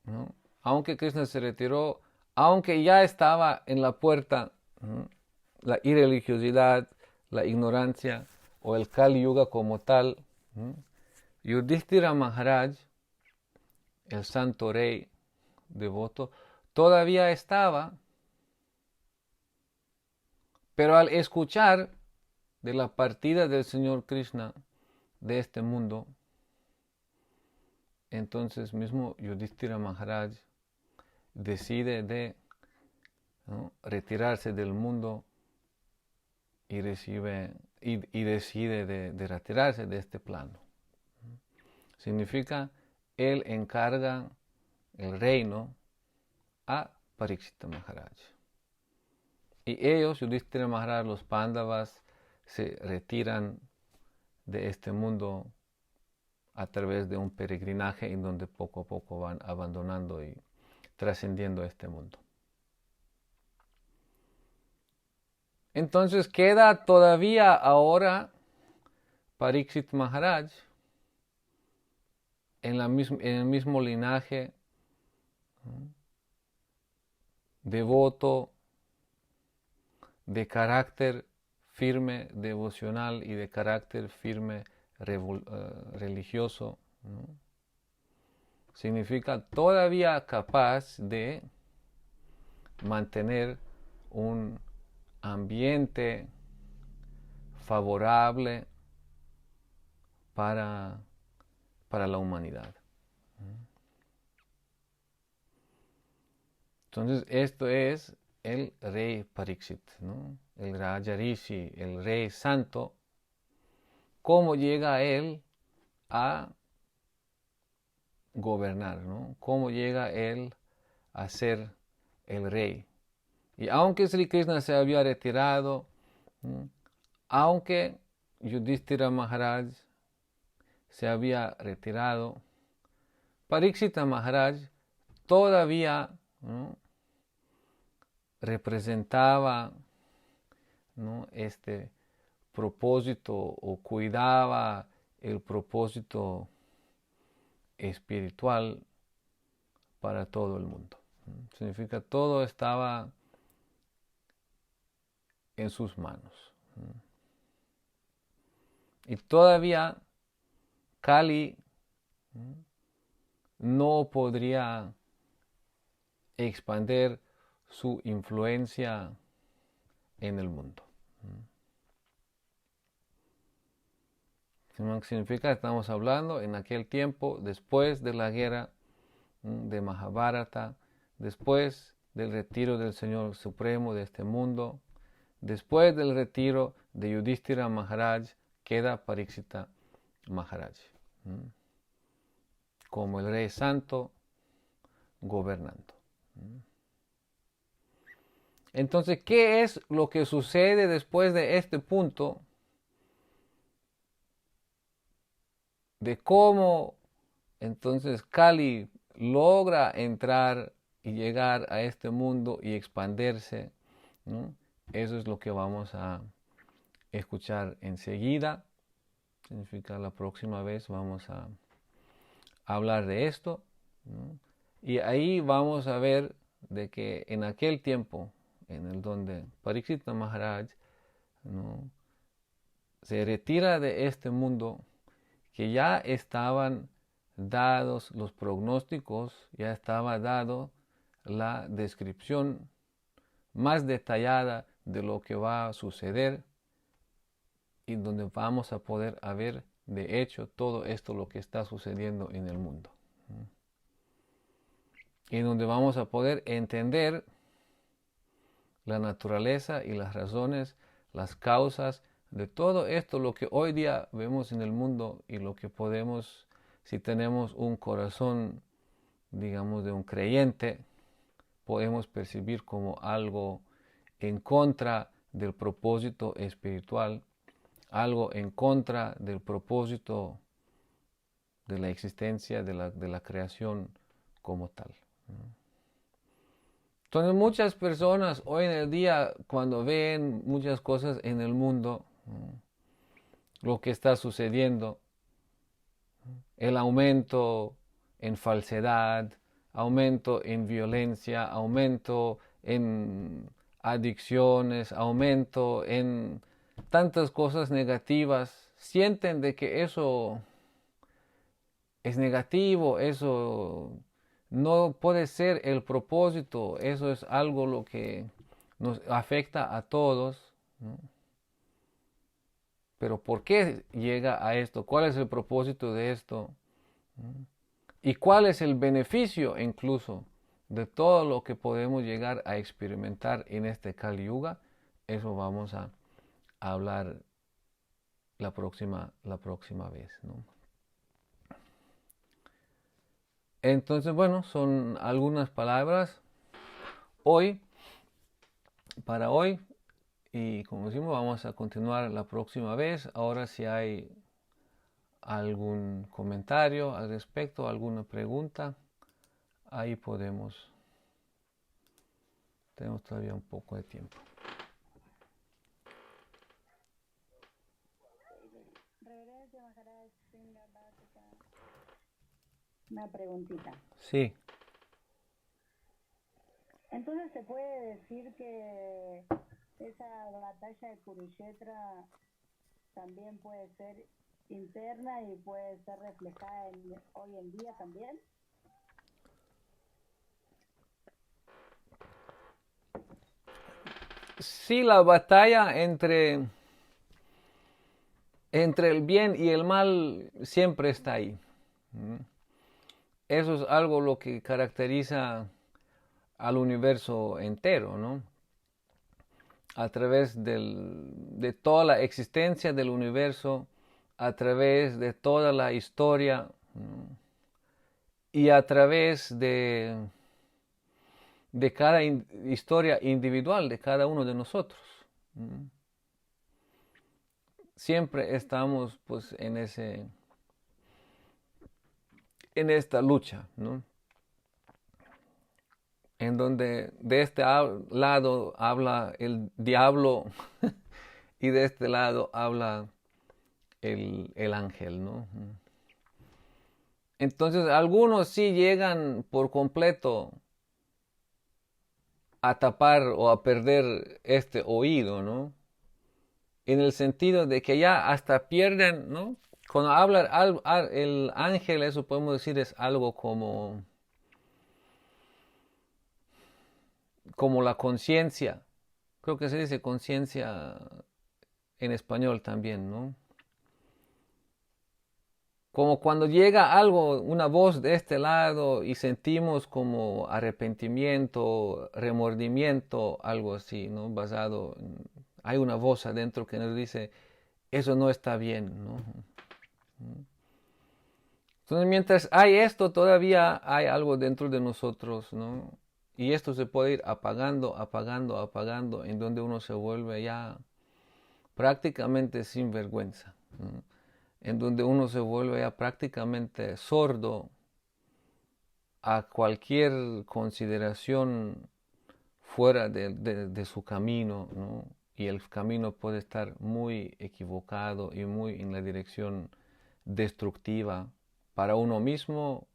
¿no?, aunque Krishna se retiró, aunque ya estaba en la puerta, ¿no?, la irreligiosidad, la ignorancia o el Kali Yuga como tal, ¿no?, Yudhishthira Maharaj, el santo rey devoto, todavía estaba, pero al escuchar de la partida del Señor Krishna de este mundo, entonces mismo Yudhishthira Maharaj decide de, ¿no?, retirarse del mundo y decide de retirarse de este plano. Significa, él encarga el reino a Parikshita Maharaj. Y ellos, Yudhishthira Maharaj, los Pándavas, se retiran de este mundo a través de un peregrinaje en donde poco a poco van abandonando y trascendiendo este mundo. Entonces queda todavía ahora Parikshit Maharaj en el mismo linaje, ¿no?, devoto, de carácter firme, devocional y de carácter firme, religioso, ¿no? Significa todavía capaz de mantener un ambiente favorable para la humanidad. Entonces, esto es el rey Parikshit, ¿no?, el Raja Rishi, el rey santo. ¿Cómo llega él a gobernar, ¿no? ¿Cómo llega él a ser el rey? Y aunque Sri Krishna se había retirado, ¿no?, aunque Yudhishthira Maharaj se había retirado, Parikshita Maharaj todavía, ¿no?, representaba, ¿no?, este propósito o cuidaba el propósito espiritual para todo el mundo. Significa todo estaba en sus manos. Y todavía Kali no podría expandir su influencia en el mundo. Significa, estamos hablando en aquel tiempo, después de la guerra de Mahabharata, después del retiro del Señor Supremo de este mundo, después del retiro de Yudhishthira Maharaj, queda Parikshita Maharaj, como el rey santo gobernando. Entonces, ¿qué es lo que sucede después de este punto? De cómo entonces Kali logra entrar y llegar a este mundo y expandirse, ¿no? Eso es lo que vamos a escuchar enseguida. Significa la próxima vez vamos a hablar de esto, ¿no? Y ahí vamos a ver de que en aquel tiempo, en el donde Parikshita Maharaj, ¿no?, se retira de este mundo, que ya estaban dados los pronósticos, ya estaba dado la descripción más detallada de lo que va a suceder y donde vamos a poder ver de hecho todo esto lo que está sucediendo en el mundo. Y donde vamos a poder entender la naturaleza y las razones, las causas de todo esto, lo que hoy día vemos en el mundo y lo que podemos, si tenemos un corazón, digamos, de un creyente, podemos percibir como algo en contra del propósito espiritual, algo en contra del propósito de la existencia, de la creación como tal. Entonces muchas personas hoy en el día, cuando ven muchas cosas en el mundo, lo que está sucediendo, el aumento en falsedad, aumento en violencia, aumento en adicciones, aumento en tantas cosas negativas, sienten de que eso es negativo, eso no puede ser el propósito, eso es algo lo que nos afecta a todos, ¿no? Pero ¿por qué llega a esto? ¿Cuál es el propósito de esto? ¿Y cuál es el beneficio incluso de todo lo que podemos llegar a experimentar en este Kali Yuga? Eso vamos a hablar la próxima vez, ¿no? Entonces, bueno, son algunas palabras hoy, para hoy, y como decimos, vamos a continuar la próxima vez. Ahora si hay algún comentario al respecto, alguna pregunta, ahí tenemos todavía un poco de tiempo. Una preguntita. Sí. Entonces se puede decir que esa batalla de Kurukshetra también puede ser interna y puede ser reflejada hoy en día también. Sí, la batalla entre el bien y el mal siempre está ahí. Eso es algo lo que caracteriza al universo entero, ¿no? A través de toda la existencia del universo, a través de toda la historia, ¿no?, y a través de cada historia individual de cada uno de nosotros. Siempre estamos pues en esta lucha, ¿no?, en donde de este lado habla el diablo y de este lado habla el ángel, ¿no? Entonces algunos sí llegan por completo a tapar o a perder este oído, ¿no? En el sentido de que ya hasta pierden, ¿no? Cuando habla el ángel, eso podemos decir es algo como la conciencia. Creo que se dice conciencia en español también, ¿no? Como cuando llega algo, una voz de este lado y sentimos como arrepentimiento, remordimiento, algo así, ¿no? Hay una voz adentro que nos dice, eso no está bien, ¿no? Entonces, mientras hay esto, todavía hay algo dentro de nosotros, ¿no? Y esto se puede ir apagando, apagando, apagando, en donde uno se vuelve ya prácticamente sin vergüenza, ¿no? En donde uno se vuelve ya prácticamente sordo a cualquier consideración fuera de su camino, ¿no? Y el camino puede estar muy equivocado y muy en la dirección destructiva para uno mismo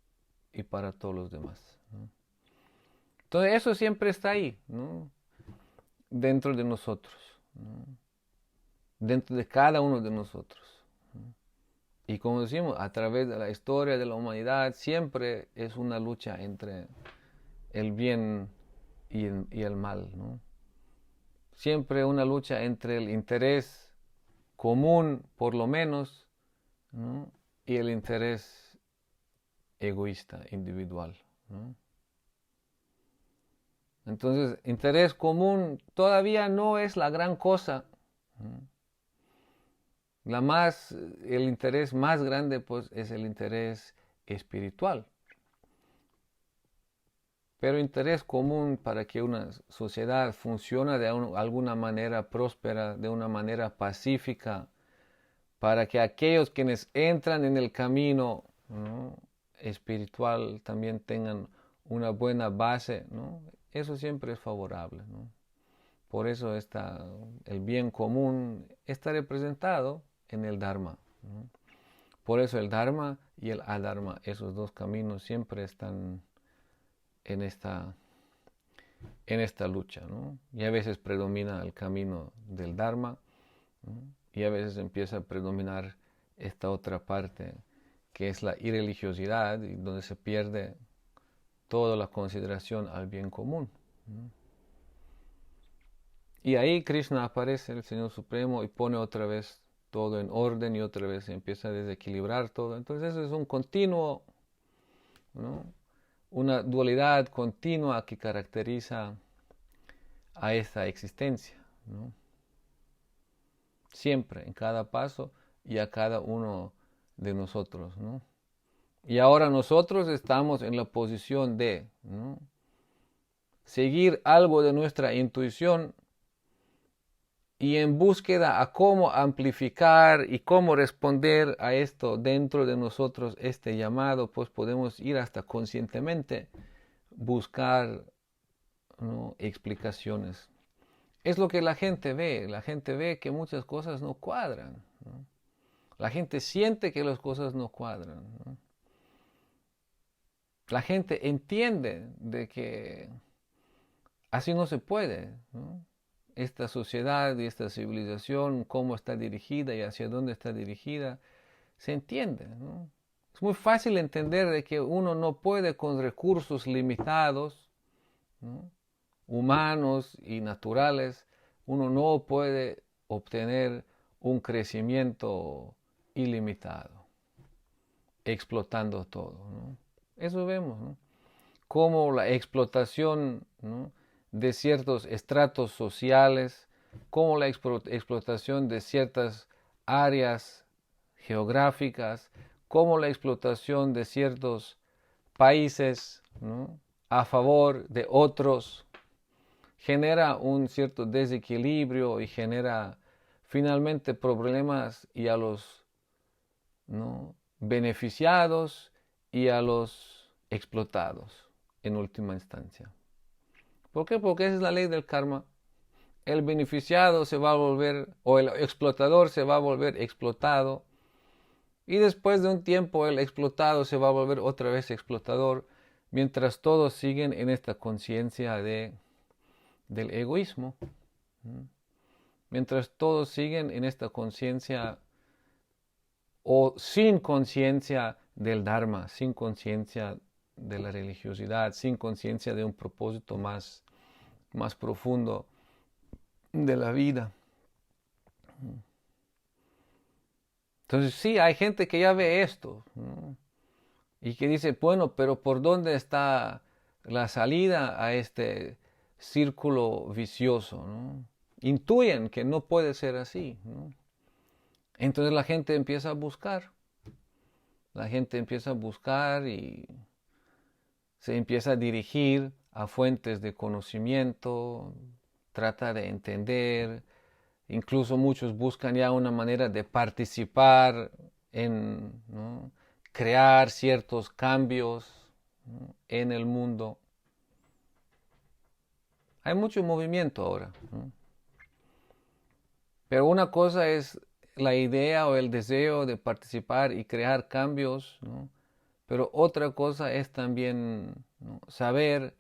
y para todos los demás, ¿no? Entonces eso siempre está ahí, ¿no? Dentro de nosotros, ¿no? Dentro de cada uno de nosotros, ¿no? Y como decimos, a través de la historia de la humanidad siempre es una lucha entre el bien y el mal, ¿no? Siempre una lucha entre el interés común, por lo menos, ¿no? Y el interés egoísta, individual, ¿no? Entonces, interés común todavía no es la gran cosa, ¿no? El interés más grande, pues, es el interés espiritual. Pero interés común para que una sociedad funcione de alguna manera próspera, de una manera pacífica, para que aquellos quienes entran en el camino, ¿no?, espiritual también tengan una buena base, ¿no? Eso siempre es favorable, ¿no? Por eso el bien común está representado en el Dharma, ¿no? Por eso el Dharma y el Adharma, esos dos caminos siempre están en esta lucha, ¿no? Y a veces predomina el camino del Dharma, ¿no? Y a veces empieza a predominar esta otra parte que es la irreligiosidad, y donde se pierde toda la consideración al bien común, ¿no? Y ahí Krishna aparece, el Señor Supremo, y pone otra vez todo en orden y otra vez se empieza a desequilibrar todo. Entonces eso es un continuo, ¿no?, una dualidad continua que caracteriza a esta existencia, ¿no? Siempre, en cada paso y a cada uno de nosotros, ¿no? Y ahora nosotros estamos en la posición de, ¿no?, seguir algo de nuestra intuición y en búsqueda a cómo amplificar y cómo responder a esto dentro de nosotros, este llamado, pues podemos ir hasta conscientemente buscar, ¿no?, explicaciones. Es lo que la gente ve que muchas cosas no cuadran, ¿no? La gente siente que las cosas no cuadran, ¿no? La gente entiende de que así no se puede, ¿no? Esta sociedad y esta civilización, cómo está dirigida y hacia dónde está dirigida, se entiende, ¿no? Es muy fácil entender de que uno no puede con recursos limitados, ¿no?, humanos y naturales, uno no puede obtener un crecimiento ilimitado, explotando todo, ¿no? Eso vemos, ¿no? Cómo la explotación, ¿no?, de ciertos estratos sociales, cómo la explotación de ciertas áreas geográficas, cómo la explotación de ciertos países, ¿no?, a favor de otros, genera un cierto desequilibrio y genera finalmente problemas y a los, ¿no?, beneficiados y a los explotados en última instancia. ¿Por qué? Porque esa es la ley del karma. El beneficiado se va a volver, o el explotador se va a volver explotado, Y después de un tiempo el explotado se va a volver otra vez explotador, mientras todos siguen en esta conciencia del egoísmo. Mientras todos siguen en esta conciencia o sin conciencia del Dharma, sin conciencia de la religiosidad, sin conciencia de un propósito más profundo de la vida. Entonces sí, hay gente que ya ve esto, ¿no? Y que dice, bueno, pero ¿por dónde está la salida a este círculo vicioso, ¿no? Intuyen que no puede ser así, ¿no? Entonces la gente empieza a buscar y se empieza a dirigir a fuentes de conocimiento, trata de entender, incluso muchos buscan ya una manera de participar en, ¿no?, crear ciertos cambios, ¿no?, en el mundo. Hay mucho movimiento ahora, ¿no? Pero una cosa es la idea o el deseo de participar y crear cambios, ¿no? Pero otra cosa es también, ¿no?, saber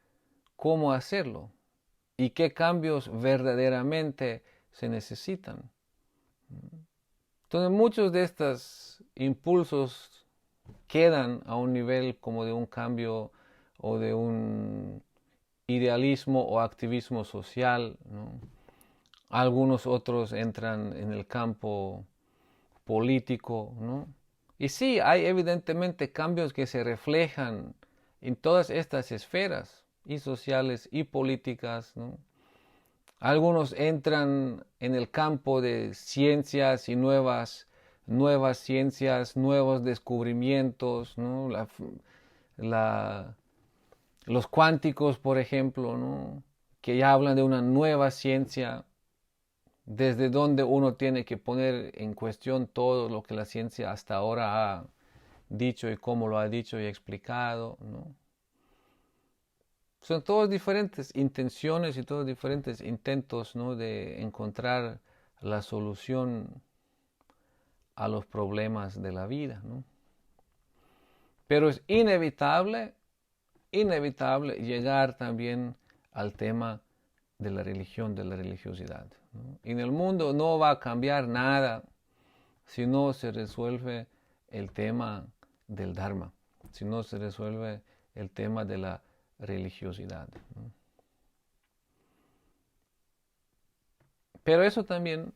cómo hacerlo y qué cambios verdaderamente se necesitan. Entonces muchos de estos impulsos quedan a un nivel como de un cambio o de un idealismo o activismo social, ¿no? Algunos otros entran en el campo político, ¿no? Y sí, hay evidentemente cambios que se reflejan en todas estas esferas, y sociales y políticas, ¿no? Algunos entran en el campo de ciencias y nuevas ciencias, nuevos descubrimientos, ¿no? La, los cuánticos, por ejemplo, ¿no?, que ya hablan de una nueva ciencia, desde donde uno tiene que poner en cuestión todo lo que la ciencia hasta ahora ha dicho y cómo lo ha dicho y explicado, ¿no? Son todas diferentes intenciones y todos diferentes intentos, ¿no?, de encontrar la solución a los problemas de la vida, ¿no? Pero es inevitable llegar también al tema de la religión, de la religiosidad, ¿no? En el mundo no va a cambiar nada si no se resuelve el tema del Dharma, si no se resuelve el tema de la religiosidad, ¿no? Pero eso también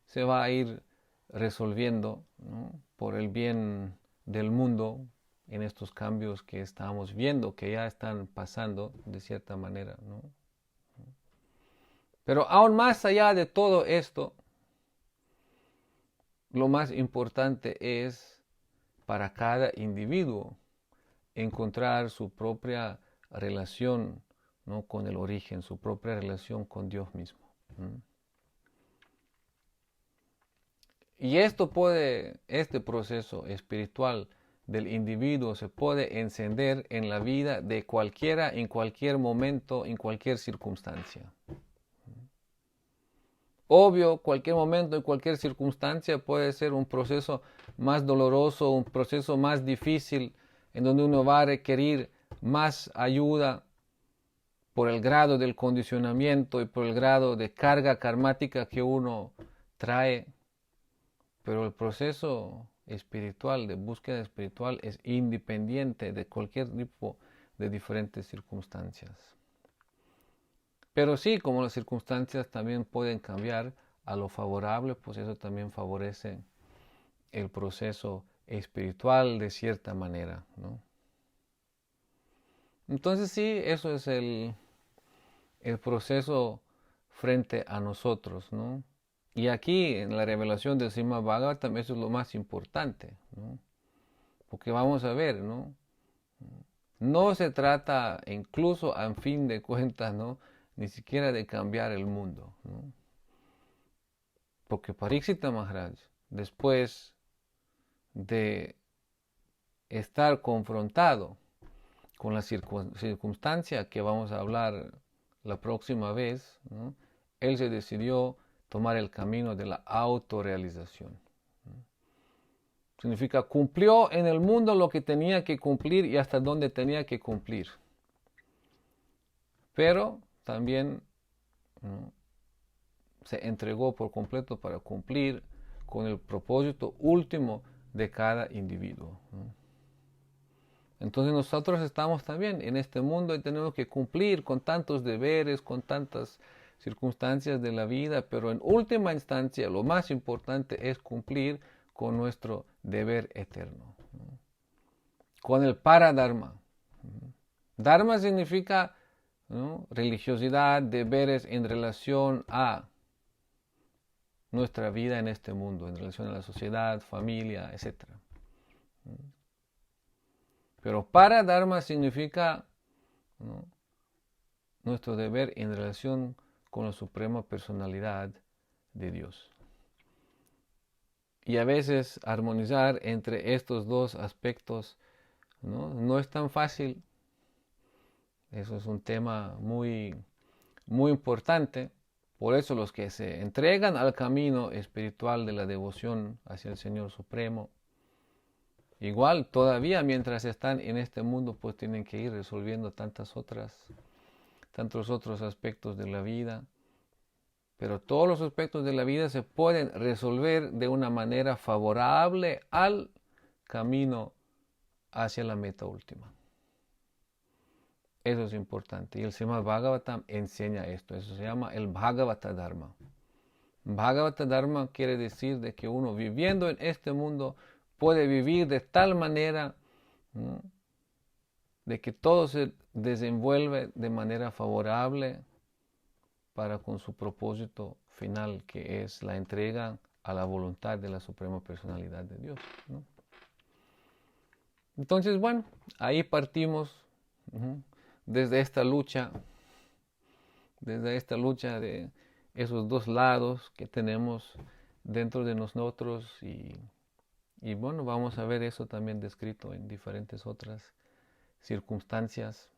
se va a ir resolviendo, ¿no?, por el bien del mundo en estos cambios que estamos viendo, que ya están pasando de cierta manera, ¿no? Pero aún más allá de todo esto, lo más importante es para cada individuo encontrar su propia relación, ¿no?, con el origen, su propia relación con Dios mismo, ¿no? Y este proceso espiritual del individuo se puede encender en la vida de cualquiera, en cualquier momento, en cualquier circunstancia. Obvio, cualquier momento, en cualquier circunstancia puede ser un proceso más doloroso, un proceso más difícil, en donde uno va a requerir más ayuda por el grado del condicionamiento y por el grado de carga karmática que uno trae. Pero el proceso espiritual, de búsqueda espiritual, es independiente de cualquier tipo de diferentes circunstancias. Pero sí, como las circunstancias también pueden cambiar a lo favorable, pues eso también favorece el proceso espiritual de cierta manera, ¿no? Entonces sí, eso es el proceso frente a nosotros, ¿no? Y aquí en la revelación del Srimad Bhagavatam eso es lo más importante, ¿no? Porque vamos a ver, ¿no? No se trata, incluso a fin de cuentas, ¿no?, ni siquiera de cambiar el mundo, ¿no? Porque Parikshita Maharaj, después de estar confrontado con la circunstancia que vamos a hablar la próxima vez, ¿no?, él se decidió tomar el camino de la autorrealización, ¿no? Significa cumplió en el mundo lo que tenía que cumplir y hasta donde tenía que cumplir. Pero también se entregó por completo para cumplir con el propósito último de cada individuo. Entonces nosotros estamos también en este mundo y tenemos que cumplir con tantos deberes, con tantas circunstancias de la vida, pero en última instancia lo más importante es cumplir con nuestro deber eterno, con el paradharma. Dharma significa, ¿no?, religiosidad, deberes en relación a nuestra vida en este mundo, en relación a la sociedad, familia, etc. Pero paradharma significa, ¿no?, nuestro deber en relación con la suprema personalidad de Dios. Y a veces armonizar entre estos dos aspectos no es tan fácil. Eso es un tema muy, muy importante. Por eso los que se entregan al camino espiritual de la devoción hacia el Señor Supremo, igual todavía mientras están en este mundo, pues tienen que ir resolviendo tantos otros aspectos de la vida. Pero todos los aspectos de la vida se pueden resolver de una manera favorable al camino hacia la meta última. Eso es importante. Y el Srimad Bhagavatam enseña esto. Eso se llama el Bhagavata Dharma. Bhagavata Dharma quiere decir de que uno viviendo en este mundo puede vivir de tal manera, ¿no?, de que todo se desenvuelve de manera favorable para con su propósito final, que es la entrega a la voluntad de la Suprema Personalidad de Dios, ¿no? Entonces, bueno, ahí partimos desde esta lucha de esos dos lados que tenemos dentro de nosotros y bueno, vamos a ver eso también descrito en diferentes otras circunstancias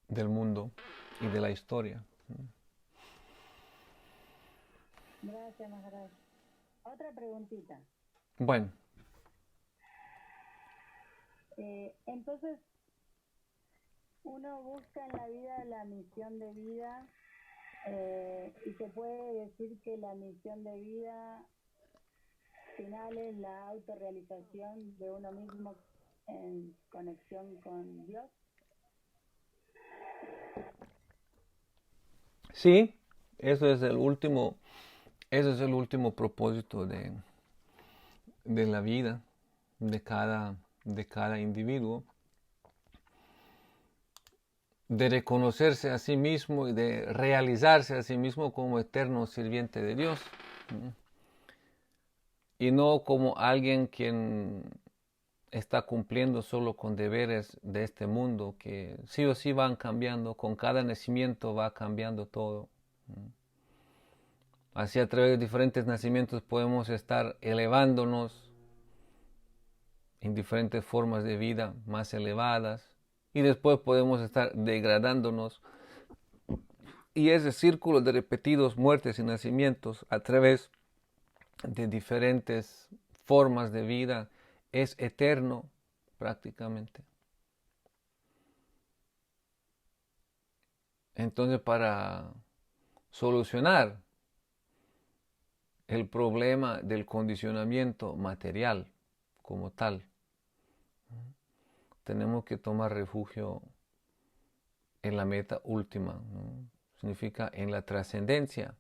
del mundo y de la historia. Gracias, Maharaj. Otra preguntita. Bueno. Entonces, uno busca en la vida la misión de vida y se puede decir que la misión de vida final es la autorrealización de uno mismo en conexión con Dios. Sí, eso es el último propósito de la vida de cada individuo, de reconocerse a sí mismo y de realizarse a sí mismo como eterno sirviente de Dios, y no como alguien quien está cumpliendo solo con deberes de este mundo que sí o sí van cambiando, con cada nacimiento va cambiando todo. Así a través de diferentes nacimientos podemos estar elevándonos en diferentes formas de vida más elevadas y después podemos estar degradándonos. Y ese círculo de repetidos muertes y nacimientos a través de diferentes formas de vida es eterno prácticamente. Entonces, para solucionar el problema del condicionamiento material como tal, tenemos que tomar refugio en la meta última, ¿no? Significa en la trascendencia.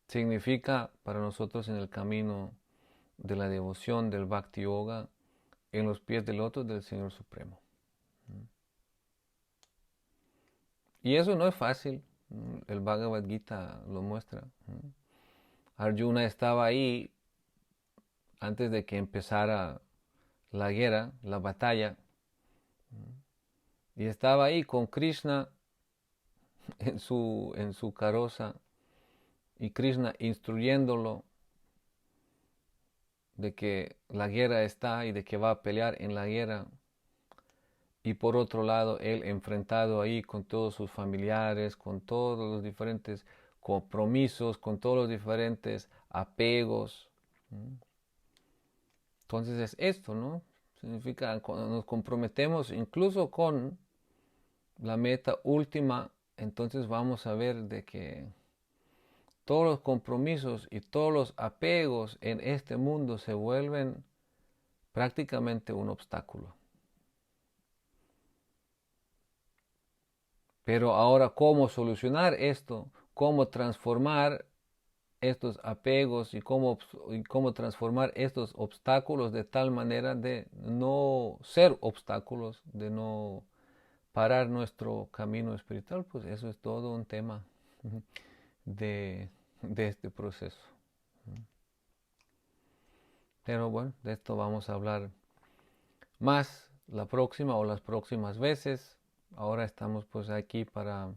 Significa para nosotros en el camino de la devoción, del Bhakti Yoga, en los pies del loto del Señor Supremo. Y eso no es fácil. El Bhagavad Gita lo muestra. Arjuna estaba ahí antes de que empezara la guerra, la batalla, y estaba ahí con Krishna en su carroza, y Krishna instruyéndolo de que la guerra está y de que va a pelear en la guerra. Y por otro lado, él enfrentado ahí con todos sus familiares, con todos los diferentes compromisos, con todos los diferentes apegos. Entonces es esto, ¿no? Significa cuando nos comprometemos incluso con la meta última, entonces vamos a ver de que todos los compromisos y todos los apegos en este mundo se vuelven prácticamente un obstáculo. Pero ahora, ¿cómo solucionar esto? ¿Cómo transformar estos apegos y cómo transformar estos obstáculos de tal manera de no ser obstáculos, de no parar nuestro camino espiritual? Pues eso es todo un tema de, de este proceso. Pero bueno, de esto vamos a hablar más la próxima o las próximas veces. Ahora estamos pues aquí para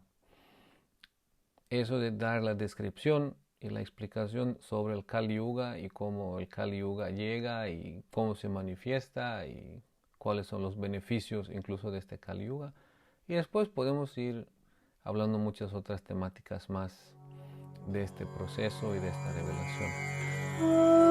eso de dar la descripción y la explicación sobre el Kali Yuga y cómo el Kali Yuga llega y cómo se manifiesta y cuáles son los beneficios incluso de este Kali Yuga. Y después podemos ir hablando muchas otras temáticas más de este proceso y de esta revelación.